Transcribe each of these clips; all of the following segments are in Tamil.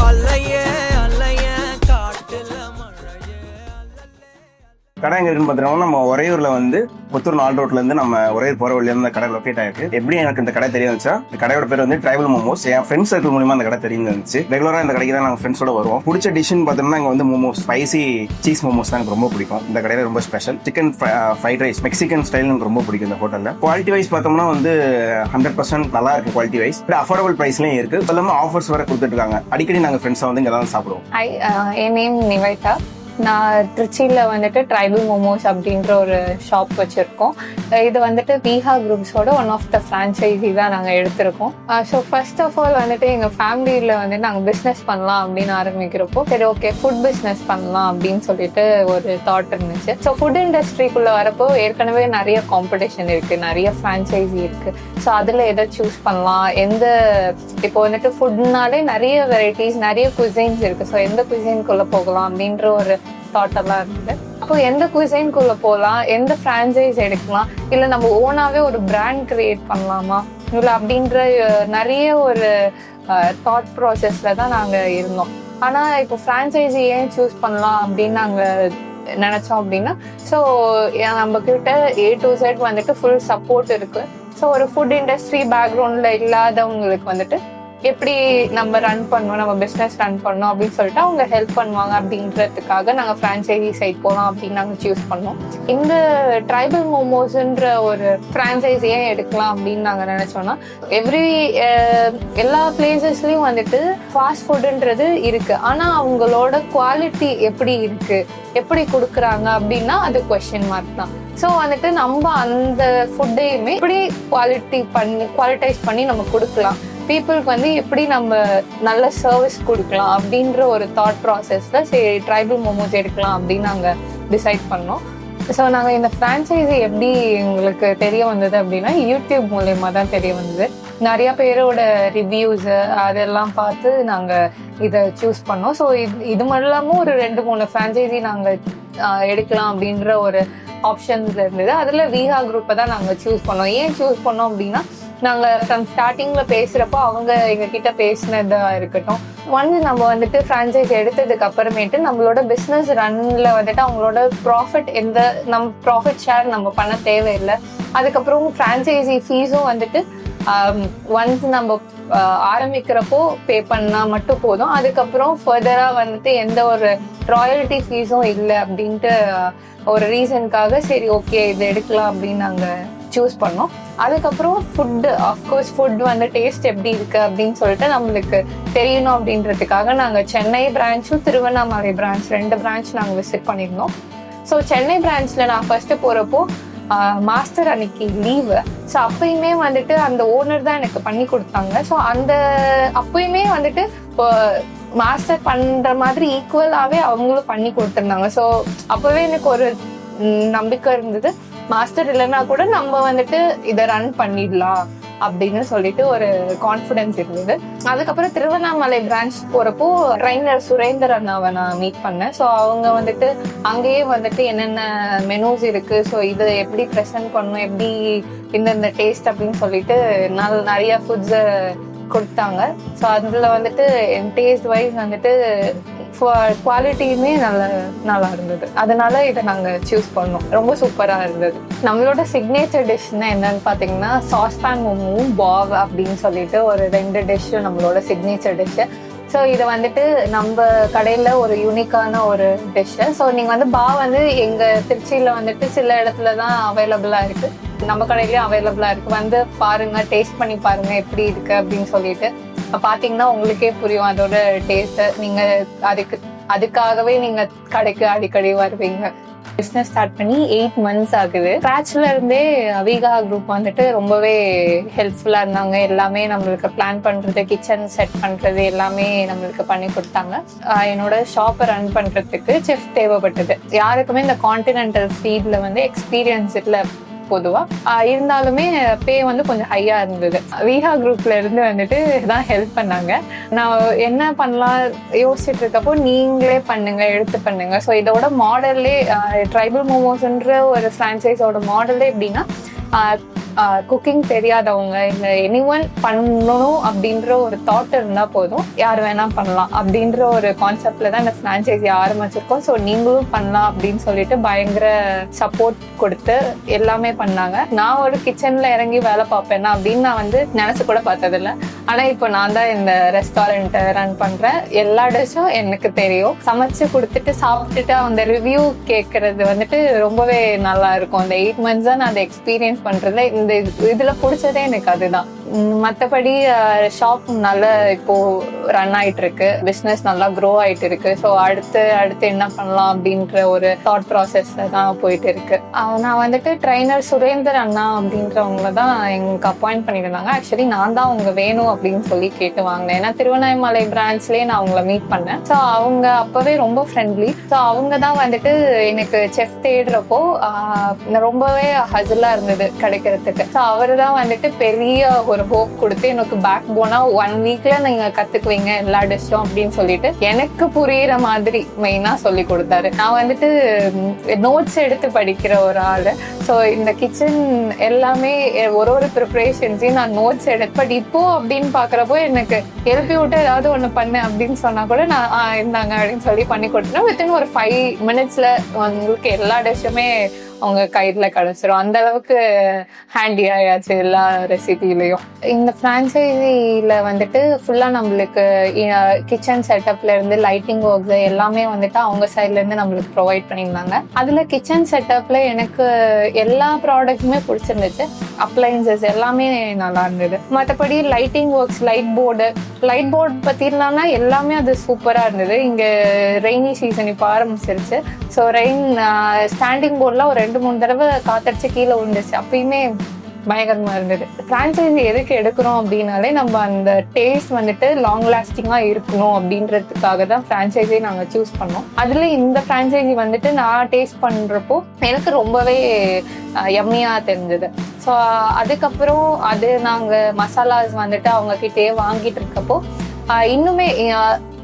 அல்லையே அல்லையே காட்டுல மழையே கடை எங்க இருக்குன்னு பார்த்தீங்கன்னா நம்ம உறையூர்ல வந்து புத்தூர் 4 ரோட்ல இருந்து நம்ம உறையூர் போற வழியில இந்த கடை லொக்கேட் ஆயிருக்கு. எப்படி எனக்கு இந்த கடை தெரிய வந்துச்சா, இந்த கடையோட பேர் வந்து ட்ரைபல் மோமோஸ். என் ஃப்ரெண்ட்ஸ் சர்க்கிள் மூலமா அந்த கடை தெரிஞ்சு இருந்துச்சு. ரெகுலரா இந்த கடைக்கு தான் நாங்கள் ஃப்ரெண்ட்ஸோட வருவோம். பிடிச்ச டிஷ்னு பார்த்தோம்னா இங்க வந்து மோமோஸ், ஸ்பைசி சீஸ் மோமோஸ் தான் எனக்கு ரொம்ப பிடிக்கும். இந்த கடையில ரொம்ப special chicken fried rice Mexican style எனக்கு ரொம்ப பிடிக்கும் இந்த ஹோட்டல்ல. குவாலிட்டி வைஸ் பார்த்தோம்னா வந்து 100% நல்லா இருக்கு. குவாலிட்டி வைஸ் அஃபோர்டபுள் பிரைஸ்லயும் இருக்கு. எல்லாமே ஆஃபர்ஸ் வர கொடுத்துட்டு இருக்காங்க. அடிக்கடி நாங்கள் ஃப்ரெண்ட்ஸா வந்து இங்க தான் சாப்பிடுவோம். ஹாய், என் நேம் நிவேதா. நான் திருச்சியில் வந்துட்டு ட்ரைபல் மோமோஸ் அப்படின்ற ஒரு ஷாப் வச்சுருக்கோம். இது வந்துட்டு பீஹா குரூப்ஸோட ஒன் ஆஃப் த ஃப்ரான்ச்சைஸி தான் நாங்கள் எடுத்திருக்கோம். ஸோ ஃபர்ஸ்ட் ஆஃப் ஆல் வந்துட்டு எங்கள் ஃபேமிலியில் வந்துட்டு நாங்கள் பிஸ்னஸ் பண்ணலாம் அப்படின்னு ஆரம்பிக்கிறப்போ சரி ஓகே ஃபுட் பிஸ்னஸ் பண்ணலாம் அப்படின்னு சொல்லிட்டு ஒரு தாட் இருந்துச்சு. ஸோ ஃபுட் இண்டஸ்ட்ரிக்குள்ளே வரப்போ ஏற்கனவே நிறைய காம்படிஷன் இருக்குது, நிறைய ஃப்ரான்ச்சைஸி இருக்குது. ஸோ அதில் எதை சூஸ் பண்ணலாம், எந்த இப்போ வந்துட்டு ஃபுட்னாலே நிறைய வெரைட்டிஸ், நிறைய குசைன்ஸ் இருக்குது. ஸோ எந்த குசைன்குள்ளே போகலாம் அப்படின்ற ஒரு தாட்டெல்லாம் இருந்தது. அப்போ எந்த குசைன்குள்ளே போகலாம், எந்த ஃப்ரான்ச்சைஸ் எடுக்கலாம், இல்லை நம்ம ஓனாகவே ஒரு பிராண்ட் கிரியேட் பண்ணலாமா இல்லை அப்படின்ற நிறைய ஒரு தாட் ப்ராசஸில் தான் நாங்கள் இருந்தோம். ஆனால் இப்போ ஃப்ரான்ச்சைஸி ஏன் சூஸ் பண்ணலாம் அப்படின்னு நாங்கள் நினச்சோம் அப்படின்னா, ஸோ நம்மக்கிட்ட A to Z வந்துட்டு ஃபுல் சப்போர்ட் இருக்குது. ஸோ ஒரு ஃபுட் இண்டஸ்ட்ரி பேக்ரவுண்டில் இல்லாதவங்களுக்கு வந்துட்டு எப்படி நம்ம ரன் பண்ணணும், நம்ம பிஸ்னஸ் ரன் பண்ணணும் அப்படின்னு சொல்லிட்டு அவங்க ஹெல்ப் பண்ணுவாங்க அப்படின்றதுக்காக நாங்கள் ஃப்ரான்ச்சைசி சைட் போகலாம் அப்படின்னு நாங்கள் சூஸ் பண்ணோம். இந்த ட்ரைபல் மோமோஸ்ன்ற ஒரு ஃப்ரான்ச்சைஸி ஏன் எடுக்கலாம் அப்படின்னு நாங்கள் நினச்சோன்னா, எல்லா பிளேசஸ்லையும் வந்துட்டு ஃபாஸ்ட் ஃபுட்டுன்றது இருக்குது. ஆனால் அவங்களோட குவாலிட்டி எப்படி இருக்குது, எப்படி கொடுக்குறாங்க அப்படின்னா அது கொஸ்டின் மார்க் தான். ஸோ வந்துட்டு நம்ம அந்த ஃபுட்டையுமே எப்படி குவாலிட்டைஸ் பண்ணி நம்ம கொடுக்கலாம், பீப்புளுக்கு வந்து எப்படி நம்ம நல்ல சர்வீஸ் கொடுக்கலாம் அப்படின்ற ஒரு தாட் ப்ராசஸில் சரி ட்ரைபல் மோமோஸ் எடுக்கலாம் அப்படின்னு நாங்கள் டிசைட் பண்ணோம். ஸோ நாங்கள் இந்த ஃப்ரான்ச்சைஸி எப்படி எங்களுக்கு தெரிய வந்தது அப்படின்னா யூடியூப் மூலயமா தான் தெரிய வந்தது. நிறையா பேரோட ரிவ்யூஸு அதெல்லாம் பார்த்து நாங்கள் இதை சூஸ் பண்ணோம். ஸோ இது மட்டும் இல்லாமல் ஒரு 2-3 ஃப்ரான்ச்சைஸி நாங்கள் எடுக்கலாம் அப்படின்ற ஒரு ஆப்ஷன்ஸ் இருந்தது. அதில் வீஹா குரூப்பை தான் நாங்கள் சூஸ் பண்ணோம். ஏன் சூஸ் பண்ணோம் அப்படின்னா, நாங்கள் ஃப்ரம் ஸ்டார்டிங்கில் பேசுகிறப்போ அவங்க எங்ககிட்ட பேசினதாக இருக்கட்டும், ஒன்ஸ் நம்ம வந்துட்டு ஃப்ரான்ச்சைஸ் எடுத்ததுக்கு அப்புறமேட்டு நம்மளோட பிஸ்னஸ் ரன்னில் வந்துட்டு அவங்களோட ப்ராஃபிட் ஷேர் நம்ம பண்ண தேவையில்லை. அதுக்கப்புறம் ஃப்ரான்ச்சைசி ஃபீஸும் வந்துட்டு ஒன்ஸ் நம்ம ஆரம்பிக்கிறப்போ பே பண்ணால் மட்டும் போதும். அதுக்கப்புறம் ஃபர்தராக வந்துட்டு எந்த ஒரு ராயல்ட்டி ஃபீஸும் இல்லை அப்படின்ட்டு ஒரு ரீசனுக்காக சரி ஓகே இது எடுக்கலாம் அப்படின்னு நாங்கள் சூஸ் பண்ணோம். அதுக்கப்புறம் ஃபுட்டு, அஃப்கோர்ஸ் ஃபுட் வந்து டேஸ்ட் எப்படி இருக்குது அப்படின்னு சொல்லிட்டு நம்மளுக்கு தெரியணும் அப்படின்றதுக்காக நாங்கள் சென்னை பிரான்ச்சும் திருவண்ணாமலை பிரான்ச் 2 பிரான்ச் நாங்கள் விசிட் பண்ணியிருந்தோம். ஸோ சென்னை பிரான்ச்சில் நான் ஃபர்ஸ்ட்டு போகிறப்போ மாஸ்டர் அன்னைக்கு லீவு. ஸோ அப்பயுமே வந்துட்டு அந்த ஓனர் தான் எனக்கு பண்ணி கொடுத்தாங்க. ஸோ அப்பயுமே வந்துட்டு மாஸ்டர் பண்ணுற மாதிரி ஈக்குவலாகவே அவங்களும் பண்ணி கொடுத்துருந்தாங்க. ஸோ அப்போவே எனக்கு ஒரு நம்பிக்கை இருந்தது, மாஸ்டர் இல்லைன்னா கூட நம்ம வந்துட்டு இதை ரன் பண்ணிடலாம் அப்படின்னு சொல்லிட்டு ஒரு கான்ஃபிடென்ஸ் இருந்தது. அதுக்கப்புறம் திருவண்ணாமலை பிரான்ச் போகிறப்போ ட்ரைனர் சுரேந்தர் அண்ணாவை நான் மீட் பண்ணேன். ஸோ அவங்க வந்துட்டு அங்கேயே வந்துட்டு என்னென்ன மெனூஸ் இருக்குது, ஸோ இதை எப்படி ப்ரெசென்ட் பண்ணணும், எப்படி இந்த டேஸ்ட் அப்படின்னு சொல்லிட்டு நிறைய ஃபுட்ஸை கொடுத்தாங்க. ஸோ அதில் வந்துட்டு டேஸ்ட் வைஸ் வந்துட்டு குவாலிட்டியுமே நல்லா இருந்தது. அதனால இதை நாங்கள் சூஸ் பண்ணோம். ரொம்ப சூப்பராக இருந்தது. நம்மளோட சிக்னேச்சர் டிஷ்னா என்னன்னு பார்த்தீங்கன்னா சாஸ்பேன் மோமோவும் பாவ் அப்படின்னு சொல்லிட்டு ஒரு 2 டிஷ்ஷு நம்மளோட சிக்னேச்சர் டிஷ்ஷு. ஸோ இது வந்துட்டு நம்ம கடையில் ஒரு யூனிக்கான ஒரு டிஷ்ஷு. ஸோ நீங்கள் வந்து பாவ் வந்து எங்கள் திருச்சியில் வந்துட்டு சில இடத்துல தான் அவைலபிளாக இருக்குது, நம்ம கடையிலேயும் அவைலபிளாக இருக்குது. வந்து பாருங்கள், டேஸ்ட் பண்ணி பாருங்கள் எப்படி இருக்குது அப்படின்னு சொல்லிட்டு பார்த்தீங்கன்னா உங்களுக்கே புரியும் அதோட டேஸ்ட்டு. நீங்கள் அதுக்காகவே நீங்கள் கடைக்கு அடிக்கடி வருவீங்க. பிஸ்னஸ் ஸ்டார்ட் பண்ணி 8 months ஆகுது. ஸ்க்ராட்ச்ல இருந்தே வீஹா குரூப் வந்துட்டு ரொம்பவே ஹெல்ப்ஃபுல்லாக இருந்தாங்க. எல்லாமே நம்மளுக்கு பிளான் பண்ணுறது, கிச்சன் செட் பண்ணுறது எல்லாமே நம்மளுக்கு பண்ணி கொடுத்தாங்க. என்னோட ஷாப்பை ரன் பண்ணுறதுக்கு செஃப் தேவைப்பட்டது. யாருக்குமே இந்த கான்டினென்டல் ஃபீல்டில் வந்து எக்ஸ்பீரியன்ஸ் இல்லை பொதுவாக, இருந்தாலுமே பே வந்து கொஞ்சம் ஹையாக இருந்தது. வீஹா குரூப்ல இருந்து வந்துட்டு தான் ஹெல்ப் பண்ணாங்க. நான் என்ன பண்ணலாம் யோசிச்சுட்டு இருக்கப்போ நீங்களே எடுத்து பண்ணுங்க. ஸோ இதோட மாடல்லே ட்ரைபல் மோமோஸ்ன்ற ஒரு ஃப்ரான்ச்சைஸோட மாடலே எப்படின்னா குக்கிங் தெரியாதவங்க இல்லை எனிஒன் பண்ணணும் அப்படின்ற ஒரு தாட் இருந்தால் போதும், யார் வேணா பண்ணலாம் அப்படின்ற ஒரு கான்செப்ட்ல தான் இந்த ஃப்ரான்ச்சைஸி ஆரம்பிச்சிருக்கோம். ஸோ நீங்களும் பண்ணலாம் அப்படின்னு சொல்லிட்டு பயங்கர சப்போர்ட் கொடுத்து எல்லாமே பண்ணாங்க. நான் ஒரு கிச்சன்ல இறங்கி வேலை பார்ப்பேன்னா அப்படின்னு நான் வந்து நினைச்சு கூட பார்த்ததில்ல. ஆனா இப்போ நான் தான் இந்த ரெஸ்டாரண்ட் ரன் பண்றேன். எல்லா டிஷ்ஷும் எனக்கு தெரியும். சமைச்சு கொடுத்துட்டு சாப்பிட்டுட்டு அந்த ரிவ்யூ கேட்கறது வந்துட்டு ரொம்பவே நல்லா இருக்கும். அந்த 8 months தான் நான் அதை எக்ஸ்பீரியன்ஸ் பண்றதுல இந்த இதுல பிடிச்சதே எனக்கு அதுதான். மற்றபடி ஷாப் நல்லா இப்போ ரன் ஆயிட்டு இருக்கு, பிஸ்னஸ் நல்லா க்ரோ ஆயிட்டு இருக்கு. ஸோ அடுத்து என்ன பண்ணலாம் அப்படின்ற ஒரு தாட் ப்ராசஸ்ல தான் போயிட்டு இருக்கு. நான் வந்துட்டு ட்ரைனர் சுரேந்தர் அண்ணா அப்படின்றவங்கள தான் எங்களுக்கு அப்பாயிண்ட் பண்ணியிருந்தாங்க. ஆக்சுவலி நான் தான் அவங்க வேணும் அப்படின்னு சொல்லி கேட்டு வாங்கினேன். ஏன்னா திருவண்ணாமலை பிரான்ச்லேயே நான் அவங்கள மீட் பண்ணேன். ஸோ அவங்க அப்பவே ரொம்ப ஃப்ரெண்ட்லி. ஸோ அவங்க தான் வந்துட்டு எனக்கு செஃப் தேடுறப்போ ரொம்பவே ஹசிலா இருந்தது கிடைக்கிறதுக்கு. ஸோ அவர் தான் வந்துட்டு பெரிய ஒரு ஹோப் கொடுத்து எனக்கு பேக் போனா 1 weekல நீங்க கத்துக்குவீங்க எல்லா டிஷ்ஷும் அப்படின்னு சொல்லிட்டு எனக்கு புரியுற மாதிரி மெயினா சொல்லி கொடுத்தாரு. நான் வந்துட்டு நோட்ஸ் எடுத்து படிக்கிற ஒரு ஆளு. ஸோ இந்த கிச்சன் எல்லாமே ஒரு ப்ரிப்பரேஷன்ஸையும் நான் நோட்ஸ் எடுத்து, பட் இப்போ அப்படின்னு பாக்குறப்போ எனக்கு எழுப்பி விட்டு ஏதாவது ஒண்ணு பண்ணு அப்படின்னு சொன்னா கூட நான் இருந்தாங்க அப்படின்னு சொல்லி பண்ணி கொடுத்துருவேன். வித்தின் ஒரு 5 minutesல உங்களுக்கு எல்லா டிஷ்ஷுமே அவங்க கையில கிடைச்சிரும். அந்த அளவுக்கு ஹேண்டி ஆயாச்சு எல்லா ரெசிபிலையும். இந்த ஃப்ரான்ச்சைஸில வந்துட்டு ஃபுல்லா நம்மளுக்கு கிச்சன் செட்டப்ல இருந்து லைட்டிங் ஒர்க்ஸ் எல்லாமே வந்துட்டு அவங்க சைட்ல இருந்து நம்மளுக்கு ப்ரொவைட் பண்ணியிருந்தாங்க. அதுல கிச்சன் செட்டப்ல எனக்கு எல்லா ப்ராடக்ட்டுமே பிடிச்சிருந்துச்சு. அப்ளைன்சஸ் எல்லாமே நல்லா இருந்தது. மற்றபடி லைட்டிங் ஒர்க்ஸ், லைட் போர்டு பத்தினா எல்லாமே அது சூப்பரா இருந்தது. இங்க ரெய்னி சீசன் இப்போ ஆரம்பிச்சிருச்சு. ஸோ ஸ்டாண்டிங் போர்ட்ல ஒரு 2-3 தடவை காத்தடிச்சு கீழே விழுந்துச்சு. அப்பயுமே பயங்கரமா இருந்தது. ஃப்ரான்ச்சைஸி எதுக்கு எடுக்கிறோம் அப்படின்னாலே நம்ம அந்த டேஸ்ட் வந்துட்டு லாங் லாஸ்டிங்கா இருக்கணும் அப்படின்றதுக்காக தான் ஃப்ரான்ச்சைஸி நாங்கள் சூஸ் பண்ணோம். அதுல இந்த ஃப்ரான்ச்சைஸி வந்துட்டு நான் டேஸ்ட் பண்றப்போ எனக்கு ரொம்பவே யம்மியா தெரிஞ்சது. ஸோ அதுக்கப்புறம் அது நாங்கள் மசாலாஸ் வந்துட்டு அவங்க கிட்டே வாங்கிட்டு இருக்கப்போ இன்னுமே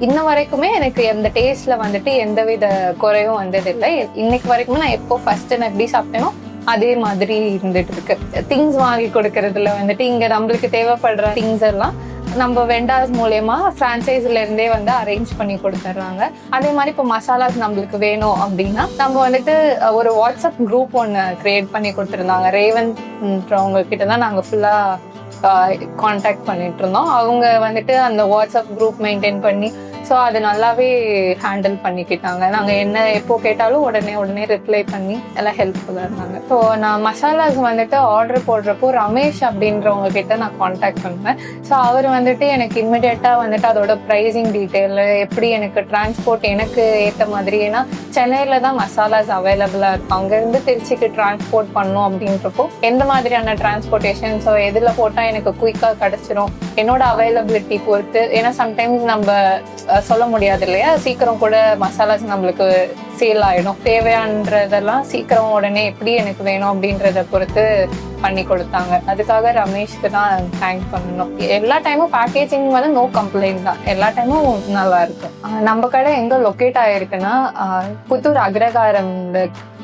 இன்ன வரைக்குமே எனக்கு அந்த டேஸ்ட்ல வந்துட்டு எந்தவித குறையும் வந்ததில்லை. இன்னைக்கு வரைக்குமே நான் எப்போ ஃபர்ஸ்ட் நான் எப்படி சாப்பிட்டேனோ அதே மாதிரி இருந்துட்டு இருக்கு. திங்ஸ் வாங்கி கொடுக்கறதுல வந்துட்டு இங்க நம்மளுக்கு தேவைப்படுற திங்ஸ் எல்லாம் நம்ம வெண்டாஸ் மூலயமா ஃப்ரான்ச்சைஸ்ல இருந்தே வந்து அரேஞ்ச் பண்ணி கொடுத்துட்றாங்க. அதே மாதிரி இப்போ மசாலாஸ் நம்மளுக்கு வேணும் அப்படின்னா நம்ம வந்துட்டு ஒரு வாட்ஸ்அப் குரூப் ஒன்று கிரியேட் பண்ணி கொடுத்துருந்தாங்க. ரேவன்ன்றவங்க கிட்ட தான் நாங்கள் ஃபுல்லா கான்டாக்ட் பண்ணிட்டு இருந்தோம். அவங்க வந்துட்டு அந்த வாட்ஸ்அப் குரூப் மெயின்டைன் பண்ணி ஸோ அது நல்லாவே ஹேண்டில் பண்ணிக்கிட்டாங்க. நாங்கள் என்ன எப்போ கேட்டாலும் உடனே ரிப்ளை பண்ணி எல்லாம் ஹெல்ப்ஃபுல்லாக இருந்தாங்க. ஸோ நான் மசாலாஸ் வந்துட்டு ஆர்டர் போடுறப்போ ரமேஷ் அப்படின்றவங்க கிட்ட நான் கான்டாக்ட் பண்ணுவேன். ஸோ அவர் வந்துட்டு எனக்கு இம்மிடியட்டாக வந்துட்டு அதோட ப்ரைஸிங் டீட்டெயில், எப்படி எனக்கு டிரான்ஸ்போர்ட் எனக்கு ஏற்ற மாதிரி, ஏன்னா சென்னையில் தான் மசாலாஸ் அவைலபிளாக இருக்கும். அங்கேருந்து திருச்சிக்கு டிரான்ஸ்போர்ட் பண்ணோம் அப்படின்றப்போ எந்த மாதிரியான டிரான்ஸ்போர்ட்டேஷன், ஸோ எதில் போட்டால் எனக்கு குயிக்காக கிடச்சிரும் என்னோட அவைலபிலிட்டி பொறுத்து. ஏன்னா சம்டைம்ஸ் நம்ம சொல்ல முடியாது இல்லையா, சீக்கிரம் கூட மசாலாஸ் நம்மளுக்கு சேல் ஆயிடும். தேவையானதெல்லாம் சீக்கிரம் உடனே எப்படி எனக்கு வேணும் அப்படின்றத பொறுத்து பண்ணி கொடுத்தாங்க. அதுக்காக ரமேஷ்க்கு தான் தேங்க் பண்ணணும். எல்லா டைமும் பேக்கேஜிங் வந்து நோ கம்ப்ளைண்ட் தான், எல்லா டைமும் நல்லா இருக்கும். நம்ம கடை எங்க லொக்கேட் ஆயிருக்குன்னா புத்தூர் அக்ரகாரம்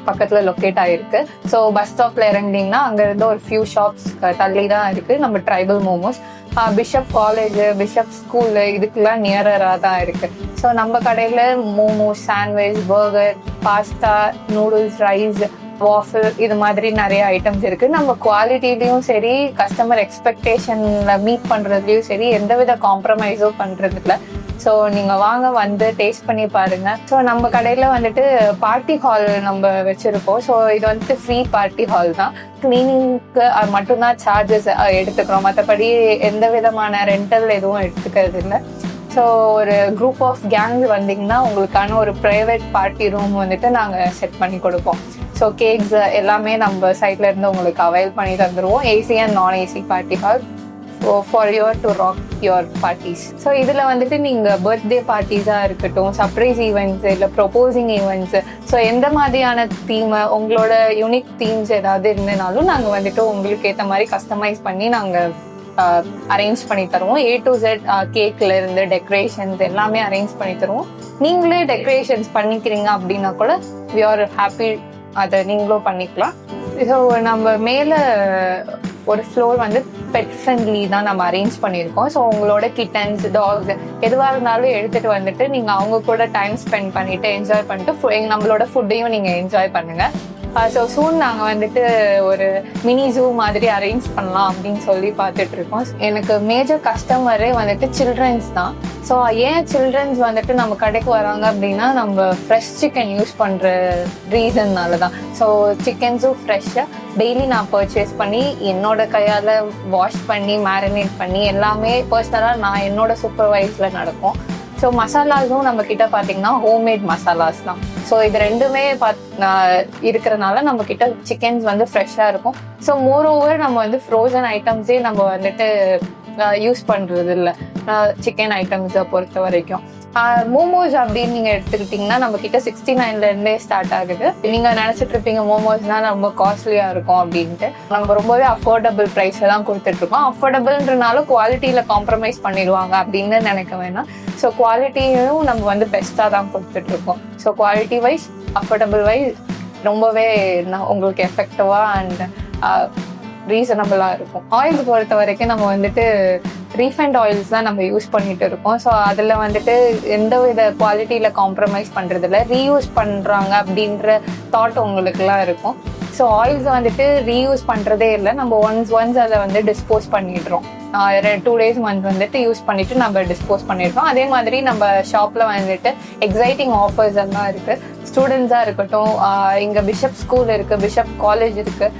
பக்கத்துல லொக்கேட் ஆயிருக்கு. ஸோ பஸ் ஸ்டாப்ல இறங்கினீங்கன்னா அங்க இருந்து ஒரு ஃபியூ ஷாப்ஸ் தள்ளி தான் இருக்கு நம்ம tribal momos. Bishop college, bishop school இதுக்கெல்லாம் நியரரா தான் இருக்கு. ஸோ நம்ம கடையில momos, sandwich, burger, pasta, noodles, rice, waffle இது மாதிரி நிறைய ஐட்டம்ஸ் இருக்கு. நம்ம குவாலிட்டிலையும் சரி, கஸ்டமர் எக்ஸ்பெக்டேஷன்ல மீட் பண்றதுலயும் சரி, எந்தவித காம்ப்ரமைஸும் பண்றது இல்லை. ஸோ நீங்கள் வாங்க, வந்து டேஸ்ட் பண்ணி பாருங்க. ஸோ நம்ம கடையில் வந்துட்டு பார்ட்டி ஹால் நம்ம வச்சுருக்கோம். ஸோ இது வந்துட்டு ஃப்ரீ பார்ட்டி ஹால் தான். கிளீனிங்க்கு மட்டும்தான் சார்ஜஸ் எடுத்துக்கிறோம். மற்றபடி எந்த விதமான ரெண்டல் எதுவும் எடுத்துக்கிறது இல்லை. ஸோ ஒரு குரூப் ஆஃப் கேங்ஸ் வந்தீங்கன்னா உங்களுக்கான ஒரு ப்ரைவேட் பார்ட்டி ரூம் வந்துட்டு நாங்கள் செட் பண்ணி கொடுப்போம். ஸோ கேக்ஸ் எல்லாமே நம்ம சைட்ல இருந்து உங்களுக்கு அவைல் பண்ணி தந்துடுவோம். ஏசி அண்ட் நான் AC party hall for your to rock your parties. So இதில் வந்துட்டு நீங்கள் பர்த்டே பார்ட்டிஸாக இருக்கட்டும், சர்ப்ரைஸ் ஈவெண்ட்ஸ், இல்லை ப்ரொபோசிங் ஈவெண்ட்ஸு, ஸோ எந்த மாதிரியான தீமை, உங்களோட யூனிக் தீம்ஸ் ஏதாவது இருந்தனாலும் நாங்கள் வந்துட்டு உங்களுக்கு ஏற்ற மாதிரி கஸ்டமைஸ் பண்ணி நாங்கள் அரேஞ்ச் பண்ணி தருவோம். A to Z கேக்ல இருந்து டெக்கரேஷன்ஸ் எல்லாமே அரேஞ்ச் பண்ணி தருவோம். நீங்களே டெக்கரேஷன்ஸ் பண்ணிக்கிறீங்க அப்படின்னா கூட we are happy அதை நீங்களும் பண்ணிக்கலாம். ஸோ நம்ம மேலே ஒரு ஃப்ளோர் வந்து பெட் ஃப்ரெண்ட்லி தான் நம்ம அரேஞ்ச் பண்ணியிருக்கோம். ஸோ உங்களோட கிட்டன்ஸ், டாக்ஸ் எதுவாக இருந்தாலும் எடுத்துகிட்டு வந்துட்டு நீங்கள் அவங்க கூட டைம் ஸ்பெண்ட் பண்ணிவிட்டு என்ஜாய் பண்ணிட்டு நம்மளோட ஃபுட்டையும் நீங்கள் என்ஜாய் பண்ணுங்கள். ஸோ சூன் நாங்கள் வந்துட்டு ஒரு மினி ஜூ மாதிரி அரேஞ்ச் பண்ணலாம் அப்படின்னு சொல்லி பார்த்துட்டு இருக்கோம். எனக்கு மேஜர் கஸ்டமரே வந்துட்டு சில்ட்ரன்ஸ் தான். ஸோ ஏன் சில்ட்ரன்ஸ் வந்துட்டு நம்ம கடைக்கு வராங்க அப்படின்னா நம்ம ஃப்ரெஷ் சிக்கன் யூஸ் பண்ணுற ரீசன்னால தான். ஸோ சிக்கன்ஸும் ஃப்ரெஷ்ஷாக டெய்லி நான் பர்ச்சேஸ் பண்ணி என்னோட கையால் வாஷ் பண்ணி மேரினேட் பண்ணி எல்லாமே பர்சனலாக நான் என்னோட சூப்பர்வைஸில் நடக்கும். ஸோ மசாலாஸும் நம்ம கிட்ட பார்த்தீங்கன்னா ஹோம்மேட் மசாலாஸ் தான். ஸோ இது ரெண்டுமே இருக்கிறனால நம்ம கிட்ட சிக்கன்ஸ் வந்து ஃப்ரெஷ்ஷாக இருக்கும். ஸோ மோர் ஓவர் நம்ம வந்து ஃப்ரோசன் ஐட்டம்ஸே நம்ம வந்துட்டு யூஸ் பண்ணுறது இல்லை சிக்கன் ஐட்டம்ஸை பொறுத்த வரைக்கும். மோமோஸ் அப்படின்னு நீங்கள் எடுத்துக்கிட்டிங்கன்னா நம்ம கிட்ட 69 ஸ்டார்ட் ஆகுது. நீங்கள் நினச்சிட்டு இருப்பீங்க மோமோஸ்னால் ரொம்ப காஸ்ட்லியாக இருக்கும் அப்படின்ட்டு. நம்ம ரொம்பவே அஃபோர்டபுள் ப்ரைஸில் தான் கொடுத்துட்ருக்கோம். அஃபோர்டபுள்ன்றனாலும் குவாலிட்டியில் காம்ப்ரமைஸ் பண்ணிடுவாங்க அப்படின்னு நினைக்க வேணாம். ஸோ குவாலிட்டியும் நம்ம வந்து பெஸ்ட்டாக தான் கொடுத்துட்ருக்கோம். So quality wise, affordable wise ரொம்பவே உங்களுக்கு எஃபெக்டிவாக அண்ட் ரீசனபிளாக இருக்கும். ஆயில்ஸ் பொறுத்த வரைக்கும் நம்ம வந்துட்டு ரீஃபைண்ட் ஆயில்ஸ் தான் நம்ம யூஸ் பண்ணிட்டு இருக்கோம். ஸோ அதில் வந்துட்டு எந்த வித குவாலிட்டியில் காம்ப்ரமைஸ் பண்ணுறதில்ல, ரீயூஸ் பண்ணுறாங்க அப்படின்ற தாட் உங்களுக்குலாம் இருக்கும். ஸோ ஆயில்ஸ் வந்துட்டு ரீயூஸ் பண்ணுறதே இல்லை. நம்ம ஒன்ஸ் அதை வந்து டிஸ்போஸ் பண்ணிடுறோம். 2 days வந்துட்டு யூஸ் பண்ணிவிட்டு நம்ம டிஸ்போஸ் பண்ணிடுறோம். அதே மாதிரி நம்ம ஷாப்பில் வந்துட்டு எக்ஸைட்டிங் ஆஃபர்ஸ் எல்லாம் இருக்குது. ஸ்டூடெண்ட்ஸாக இருக்கட்டும், இங்கே பிஷப் ஸ்கூல் இருக்குது, பிஷப் காலேஜ் இருக்குது,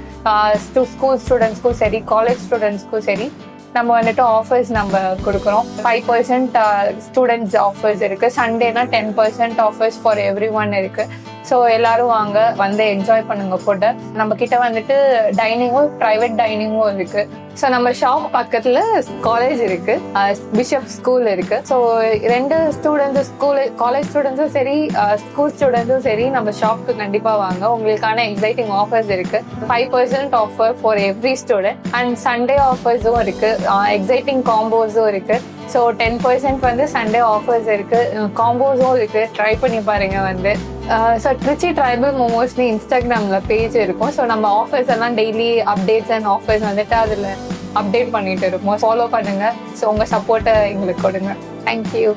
ஸ்கூல் ஸ்டூடெண்ட்ஸ்க்கும் சரி, காலேஜ் ஸ்டூடெண்ட்ஸ்க்கும் சரி நம்ம வந்துட்டு ஆஃபர்ஸ் நம்ம கொடுக்குறோம். 5% ஸ்டூடெண்ட்ஸ் ஆஃபர்ஸ் இருக்குது. சண்டேனா 10% ஆஃபர்ஸ் ஃபார் everyone இருக்குது. ஸோ எல்லாரும் வாங்க, வந்து என்ஜாய் பண்ணுங்க ஃபுட்டை. நம்ம கிட்ட வந்துட்டு டைனிங்கும் ப்ரைவேட் டைனிங்கும் இருக்கு. ஸோ நம்ம ஷாப் பக்கத்துல காலேஜ் இருக்கு, பிஷப் ஸ்கூல் இருக்கு. ஸோ 2 ஸ்டூடெண்ட்ஸ், காலேஜ் ஸ்டூடெண்ட்ஸும் சரி, ஸ்கூல் ஸ்டூடெண்ட்ஸும் சரி நம்ம ஷாப்க்கு கண்டிப்பா வாங்க. உங்களுக்கான எக்ஸைட்டிங் ஆஃபர்ஸ் இருக்கு. 5% offer for every student and Sunday ஆஃபர்ஸும் இருக்கு, எக்ஸைட்டிங் காம்போஸும் இருக்கு. ஸோ 10% வந்து சண்டே ஆஃபர்ஸ் இருக்கு, காம்போஸும் இருக்கு. ட்ரை பண்ணி பாருங்க வந்து. ஸோ ட்ரிச்சி ட்ரைபல் மோமோஸ்னு இன்ஸ்டாகிராமில் பேஜ் இருக்கும். ஸோ நம்ம ஆஃபர்ஸ் எல்லாம் டெய்லி அப்டேட்ஸ் அண்ட் ஆஃபர்ஸ் வந்துட்டு அதில் அப்டேட் பண்ணிட்டு இருக்கோம். ஃபாலோ பண்ணுங்கள். ஸோ உங்கள் சப்போர்ட்டை எங்களுக்கு கொடுங்க. தேங்க்யூ.